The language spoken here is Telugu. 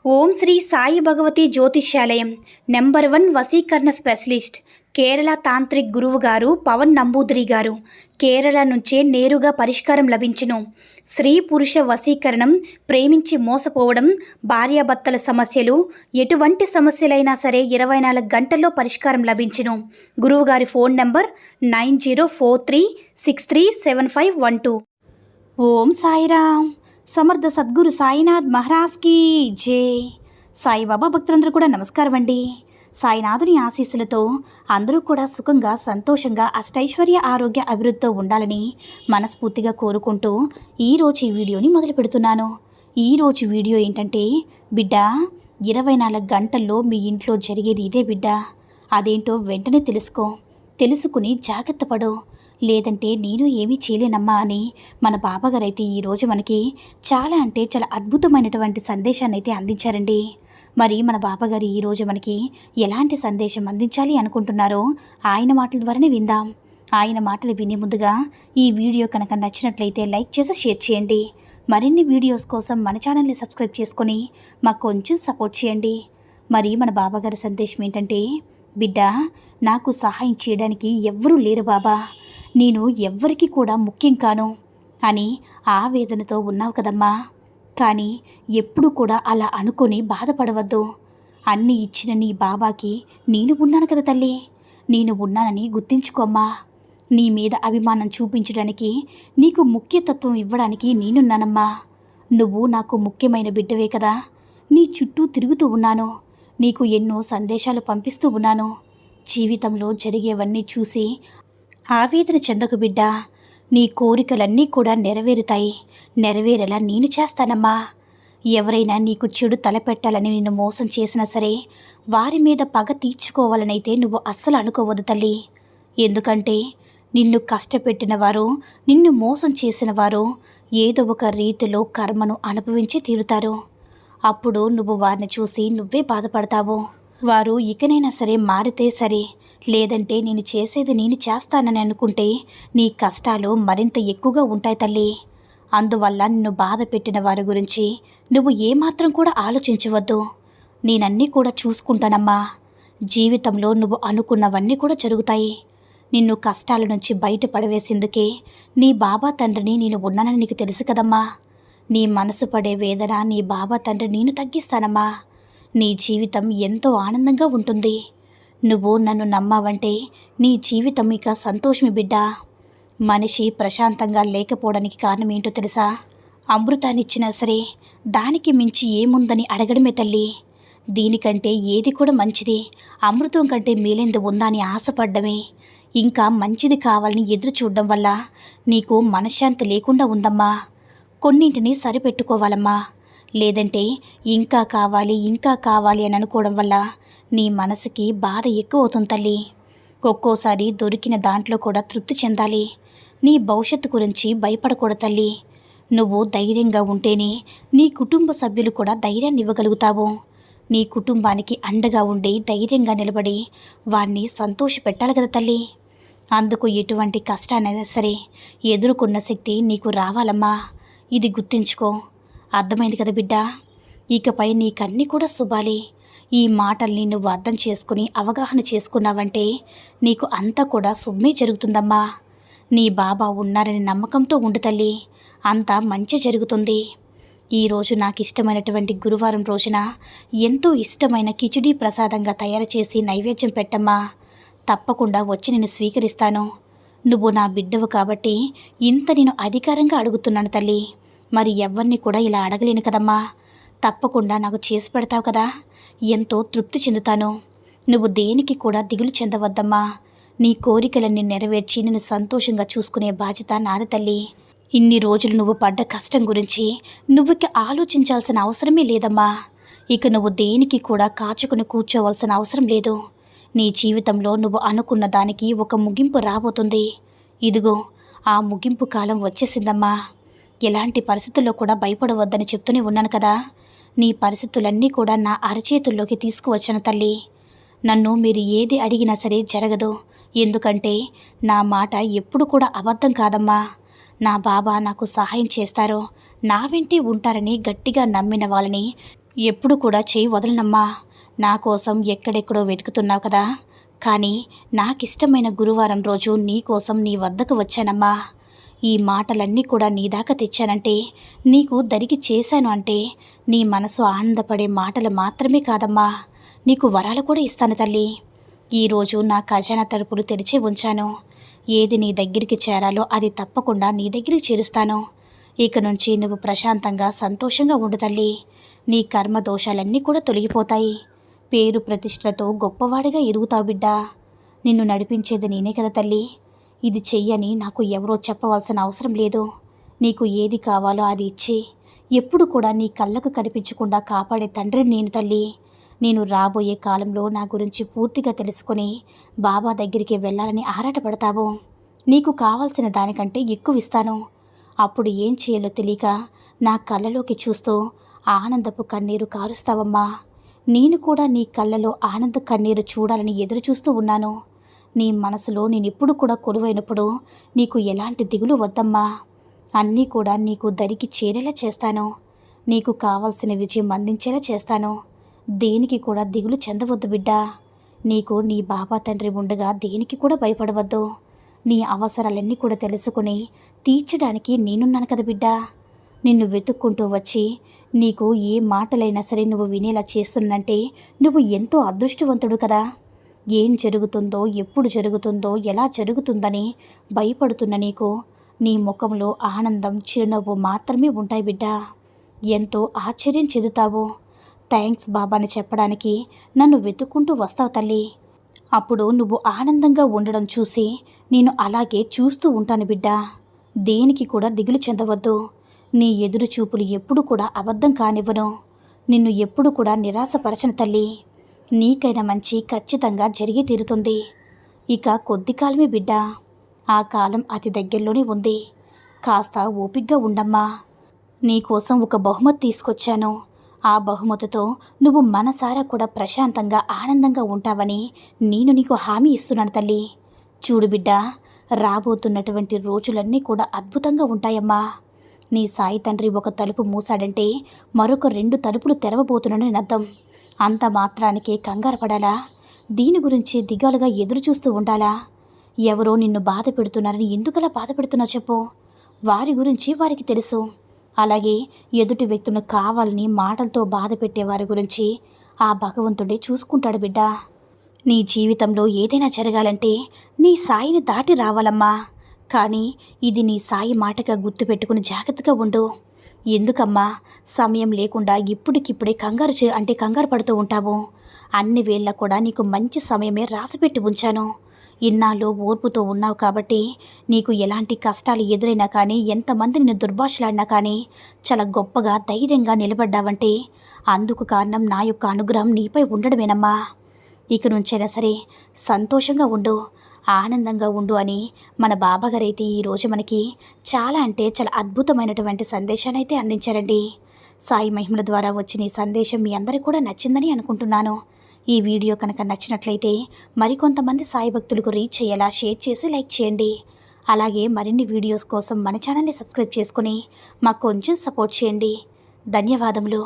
ఓం శ్రీ సాయి భగవతి జ్యోతిష్యాలయం నెంబర్ 1 వశీకరణ స్పెషలిస్ట్ కేరళ తాంత్రిక్ గురువు గారు పవన్ నంబూదిరి గారు. కేరళ నుంచే నేరుగా పరిష్కారం లభించును. స్త్రీ పురుష వశీకరణం, ప్రేమించి మోసపోవడం, భార్యాభర్తల సమస్యలు, ఎటువంటి సమస్యలైనా సరే 24 గంటల్లో పరిష్కారం లభించును. గురువుగారి ఫోన్ నంబర్ 9043637512. ఓం సాయిరామ్. సమర్థ సద్గురు సాయినాథ్ మహారాజ్కి జై. సాయిబాబా భక్తులందరూ కూడా నమస్కారం అండి. సాయినాథుని ఆశీస్సులతో అందరూ కూడా సుఖంగా, సంతోషంగా, అష్టైశ్వర్య, ఆరోగ్య, అభివృద్ధితో ఉండాలని మనస్ఫూర్తిగా కోరుకుంటూ ఈరోజు ఈ వీడియోని మొదలు పెడుతున్నాను. ఈరోజు వీడియో ఏంటంటే, బిడ్డ 24 గంటల్లో మీ ఇంట్లో జరిగేది ఇదే బిడ్డ. అదేంటో వెంటనే తెలుసుకుని జాగ్రత్త పడు. లేదంటే నేను ఏమీ చేయలేనమ్మా అని మన బాబాగారు అయితే ఈరోజు మనకి చాలా అద్భుతమైనటువంటి సందేశాన్ని అయితే అందించారండి. మరి మన బాబాగారు ఈరోజు మనకి ఎలాంటి సందేశం అందించాలి అనుకుంటున్నారో ఆయన మాటల ద్వారానే విందాం. ఆయన మాటలు వినే ముందుగా ఈ వీడియో కనుక నచ్చినట్లయితే లైక్ చేసి షేర్ చేయండి. మరిన్ని వీడియోస్ కోసం మన ఛానల్ని సబ్స్క్రైబ్ చేసుకొని మాకు కొంచెం సపోర్ట్ చేయండి. మరి మన బాబాగారి సందేశం ఏంటంటే, బిడ్డ, నాకు సహాయం చేయడానికి ఎవ్వరూ లేరు బాబా, నేను ఎవ్వరికి కూడా ముఖ్యం కాను అని ఆవేదనతో ఉన్నావు కదమ్మా. కానీ ఎప్పుడు కూడా అలా అనుకొని బాధపడవద్దు. అన్నీ ఇచ్చిన నీ బాబాకి నేను ఉన్నాను కదా తల్లి, నేను ఉన్నానని గుర్తించుకోమ్మా. నీ మీద అభిమానం చూపించడానికి, నీకు ముఖ్యతత్వం ఇవ్వడానికి నేనున్నానమ్మా. నువ్వు నాకు ముఖ్యమైన బిడ్డవే కదా. నీ చుట్టూ తిరుగుతూ ఉన్నాను, నీకు ఎన్నో సందేశాలు పంపిస్తూ ఉన్నాను. జీవితంలో జరిగేవన్నీ చూసి ఆవేదన చెందకు బిడ్డ. నీ కోరికలన్నీ కూడా నెరవేరుతాయి. నెరవేరేలా నేను చేస్తానమ్మా. ఎవరైనా నీకు చెడు తలపెట్టాలని నిన్ను మోసం చేసినా సరే, వారి మీద పగ తీర్చుకోవాలనైతే నువ్వు అస్సలు అనుకోవద్దు తల్లి. ఎందుకంటే నిన్ను కష్టపెట్టిన వారు, నిన్ను మోసం చేసిన వారు ఏదో ఒక రీతిలో కర్మను అనుభవించి తీరుతారు. అప్పుడు నువ్వు వారిని చూసి నువ్వే బాధపడతావు. వారు ఇకనైనా సరే మారితే సరే, లేదంటే నేను చేసేది నేను చేస్తానని అనుకుంటే నీ కష్టాలు మరింత ఎక్కువగా ఉంటాయి తల్లి. అందువల్ల నిన్ను బాధ పెట్టిన వారి గురించి నువ్వు ఏమాత్రం కూడా ఆలోచించవద్దు. నేనన్నీ కూడా చూసుకుంటానమ్మా. జీవితంలో నువ్వు అనుకున్నవన్నీ కూడా జరుగుతాయి. నిన్ను కష్టాల నుంచి బయటపడవేసేందుకే నీ బాబా తండ్రిని నేను ఉన్నానని నీకు తెలుసు కదమ్మా. నీ మనసు పడే వేదన నీ బాబా తండ్రి నేను తగ్గిస్తానమ్మా. నీ జీవితం ఎంతో ఆనందంగా ఉంటుంది. నువ్వు నన్ను నమ్మావంటే నీ జీవితం ఇక సంతోషమే బిడ్డ. మనిషి ప్రశాంతంగా లేకపోవడానికి కారణం ఏంటో తెలుసా? అమృతాన్నిచ్చినా సరే దానికి మించి ఏముందని అడగడమే తల్లి. దీనికంటే ఏది కూడా మంచిది, అమృతం కంటే మేలేంది ఉందా అని ఆశపడ్డమే, ఇంకా మంచిది కావాలని ఎదురు చూడడం వల్ల నీకు మనశ్శాంతి లేకుండా ఉందమ్మా. కొన్నింటిని సరిపెట్టుకోవాలమ్మా. లేదంటే ఇంకా కావాలి అని అనుకోవడం వల్ల నీ మనసుకి బాధ ఎక్కువ అవుతుంది తల్లి. ఒక్కోసారి దొరికిన దాంట్లో కూడా తృప్తి చెందాలి. నీ భవిష్యత్తు గురించి భయపడకూడదు తల్లి. నువ్వు ధైర్యంగా ఉంటేనే నీ కుటుంబ సభ్యులు కూడా ధైర్యాన్ని ఇవ్వగలుగుతావు. నీ కుటుంబానికి అండగా ఉండి ధైర్యంగా నిలబడి వారిని సంతోషపెట్టాలి కదా తల్లి. అందుకు ఎటువంటి కష్టానైనా సరే ఎదుర్కొన్న శక్తి నీకు రావాలమ్మా. ఇది గుర్తుంచుకో. అర్థమైంది కదా బిడ్డ? ఇకపై నీకన్నీ కూడా శుభాలే. ఈ మాటల్ని నువ్వు అర్థం చేసుకుని అవగాహన చేసుకున్నావంటే నీకు అంతా కూడా శుభమే జరుగుతుందమ్మా. నీ బాబా ఉన్నారని నమ్మకంతో ఉండు తల్లి, అంతా మంచి జరుగుతుంది. ఈరోజు నాకు ఇష్టమైనటువంటి గురువారం రోజున ఎంతో ఇష్టమైన కిచిడీ ప్రసాదంగా తయారు చేసి నైవేద్యం పెట్టమ్మా. తప్పకుండా వచ్చి నేను స్వీకరిస్తాను. నువ్వు నా బిడ్డవు కాబట్టి ఇంత నేను అధికారంగా అడుగుతున్నాను తల్లి. మరి ఎవరిని కూడా ఇలా అడగలేను కదమ్మా. తప్పకుండా నాకు చేసి పెడతావు కదా, ఎంతో తృప్తి చెందుతాను. నువ్వు దేనికి కూడా దిగులు చెందవద్దమ్మా. నీ కోరికలన్నీ నెరవేర్చి నిన్ను సంతోషంగా చూసుకునే బాధ్యత నాది తల్లి. ఇన్ని రోజులు నువ్వు పడ్డ కష్టం గురించి నువ్వుకి ఆలోచించాల్సిన అవసరమే లేదమ్మా. ఇక నువ్వు దేనికి కూడా కాచుకుని కూర్చోవలసిన అవసరం లేదు. నీ జీవితంలో నువ్వు అనుకున్న దానికి ఒక ముగింపు రాబోతుంది. ఇదిగో ఆ ముగింపు కాలం వచ్చేసిందమ్మా. ఎలాంటి పరిస్థితుల్లో కూడా భయపడవద్దని చెప్తూనే ఉన్నాను కదా. నీ పరిస్థితులన్నీ కూడా నా అరచేతుల్లోకి తీసుకువచ్చాను తల్లి. నన్ను మీరు ఏది అడిగినా సరే జరగదు. ఎందుకంటే నా మాట ఎప్పుడు కూడా అబద్ధం కాదమ్మా. నా బాబా నాకు సహాయం చేస్తారు, నా వెంటే ఉంటారని గట్టిగా నమ్మిన వాళ్ళని ఎప్పుడు కూడా చేయి వదలనమ్మా. నా కోసం ఎక్కడెక్కడో వెతుకుతున్నావు కదా, కానీ నాకిష్టమైన గురువారం రోజు నీ కోసం నీ వద్దకు వచ్చానమ్మా. ఈ మాటలన్నీ కూడా నీ దాకా తెచ్చానంటే, నీకు దరికి చేశాను అంటే, నీ మనసు ఆనందపడే మాటలు మాత్రమే కాదమ్మా, నీకు వరాలు కూడా ఇస్తాను తల్లి. ఈరోజు నా ఖజానా తలుపులు తెరిచి ఉంచాను. ఏది నీ దగ్గరికి చేరాలో అది తప్పకుండా నీ దగ్గరికి చేరుస్తాను. ఇక నుంచి నువ్వు ప్రశాంతంగా సంతోషంగా ఉండు తల్లి. నీ కర్మ దోషాలన్నీ కూడా తొలగిపోతాయి. పేరు ప్రతిష్టలతో గొప్పవాడిగా ఎదుగుతావు బిడ్డా. నిన్ను నడిపించేది నేనే కదా తల్లి. ఇది చెయ్యని నాకు ఎవరో చెప్పవలసిన అవసరం లేదు. నీకు ఏది కావాలో అది ఇచ్చి ఎప్పుడు కూడా నీ కళ్ళకు కనిపించకుండా కాపాడే తండ్రిని నేను తల్లి. నేను రాబోయే కాలంలో నా గురించి పూర్తిగా తెలుసుకొని బాబా దగ్గరికి వెళ్ళాలని ఆరాటపడతావు. నీకు కావాల్సిన దానికంటే ఎక్కువ ఇస్తాను. అప్పుడు ఏం చేయాలో తెలియక నా కళ్ళలోకి చూస్తూ ఆనందపు కన్నీరు కారుస్తావమ్మా. నేను కూడా నీ కళ్ళలో ఆనంద కన్నీరు చూడాలని ఎదురు చూస్తూ ఉన్నాను. నీ మనసులో నేనెప్పుడు కూడా కొలువైనప్పుడు నీకు ఎలాంటి దిగులు వద్దమ్మా. అన్నీ కూడా నీకు దరికి చేరేలా చేస్తాను. నీకు కావలసిన విజయం అందించేలా చేస్తాను. దేనికి కూడా దిగులు చెందవద్దు బిడ్డా. నీకు నీ బాబా తండ్రి ఉండగా దేనికి కూడా భయపడవద్దు. నీ అవసరాలన్నీ కూడా తెలుసుకుని తీర్చడానికి నేనున్నాను కదా బిడ్డా. నిన్ను వెతుక్కుంటూ వచ్చి నీకు ఏ మాటలైనా సరే నువ్వు వినేలా చేస్తున్నంటే నువ్వు ఎంతో అదృష్టవంతుడు కదా. ఏం జరుగుతుందో, ఎప్పుడు జరుగుతుందో, ఎలా జరుగుతుందని భయపడుతున్న నీకు నీ ముఖంలో ఆనందం, చిరునవ్వు మాత్రమే ఉంటాయి బిడ్డా. ఎంతో ఆశ్చర్యం చెందుతావు. థ్యాంక్స్ బాబాని చెప్పడానికి నన్ను వెతుక్కుంటూ వస్తావు తల్లి. అప్పుడు నువ్వు ఆనందంగా ఉండడం చూసి నేను అలాగే చూస్తూ ఉంటాను బిడ్డా. దేనికి కూడా దిగులు చెందవద్దు. నీ ఎదురు చూపులు ఎప్పుడు కూడా అబద్ధం కానివ్వను. నిన్ను ఎప్పుడు కూడా నిరాశపరచను తల్లి. నీకైనా మంచి ఖచ్చితంగా జరిగి తీరుతుంది. ఇక కొద్ది కాలమే బిడ్డా. ఆ కాలం అతి దగ్గరలోనే ఉంది. కాస్త ఓపిగ్గా ఉండమ్మా. నీకోసం ఒక బహుమతి తీసుకొచ్చాను. ఆ బహుమతితో నువ్వు మనసారా కూడా ప్రశాంతంగా ఆనందంగా ఉంటావని నేను నీకు హామీ ఇస్తున్నాను తల్లి. చూడు బిడ్డా, రాబోతున్నటువంటి రోజులన్నీ కూడా అద్భుతంగా ఉంటాయమ్మా. నీ సాయి తండ్రి ఒక తలుపు మూసాడంటే మరొక 2 తలుపులు తెరవబోతున్నానని అర్థం. అంత మాత్రానికే కంగారు పడాలా? దీని గురించి దిగాలుగా ఎదురు చూస్తూ ఉండాలా? ఎవరో నిన్ను బాధ పెడుతున్నారని ఎందుకలా బాధ పెడుతున్నావు చెప్పు. వారి గురించి వారికి తెలుసు. అలాగే ఎదుటి వ్యక్తులను కావాలని మాటలతో బాధ పెట్టేవారి గురించి ఆ భగవంతుడే చూసుకుంటాడు బిడ్డా. నీ జీవితంలో ఏదైనా జరగాలంటే నీ సాయిని దాటి రావాలమ్మా. కానీ ఇది నీ సాయి మాటగా గుర్తుపెట్టుకుని జాగ్రత్తగా ఉండు. ఎందుకమ్మా సమయం లేకుండా ఇప్పటికిప్పుడే కంగారు పడుతూ ఉంటావు. అన్ని వేళ్ళ కూడా నీకు మంచి సమయమే రాసిపెట్టి ఉంచాను. ఇన్నాళ్ళు ఓర్పుతో ఉన్నావు కాబట్టి నీకు ఎలాంటి కష్టాలు ఎదురైనా కానీ, ఎంతమంది నిన్ను దుర్భాషలాడినా కానీ చాలా గొప్పగా ధైర్యంగా నిలబడ్డావంటే అందుకు కారణం నా యొక్క అనుగ్రహం నీపై ఉండడమేనమ్మా. ఇక నుంచైనా సరే సంతోషంగా ఉండు, ఆనందంగా ఉండు అని మన బాబాగారైతే ఈరోజు మనకి చాలా అంటే చాలా అద్భుతమైనటువంటి సందేశాన్ని అయితే అందించారండి. సాయి మహిమల ద్వారా వచ్చిన ఈ సందేశం మీ అందరికీ కూడా నచ్చిందని అనుకుంటున్నాను. ఈ వీడియో కనుక నచ్చినట్లయితే మరికొంతమంది సాయి భక్తులకు రీచ్ అయ్యేలా షేర్ చేసి లైక్ చేయండి. అలాగే మరిన్ని వీడియోస్ కోసం మన ఛానల్ని సబ్స్క్రైబ్ చేసుకుని మాకు కొంచెం సపోర్ట్ చేయండి. ధన్యవాదములు.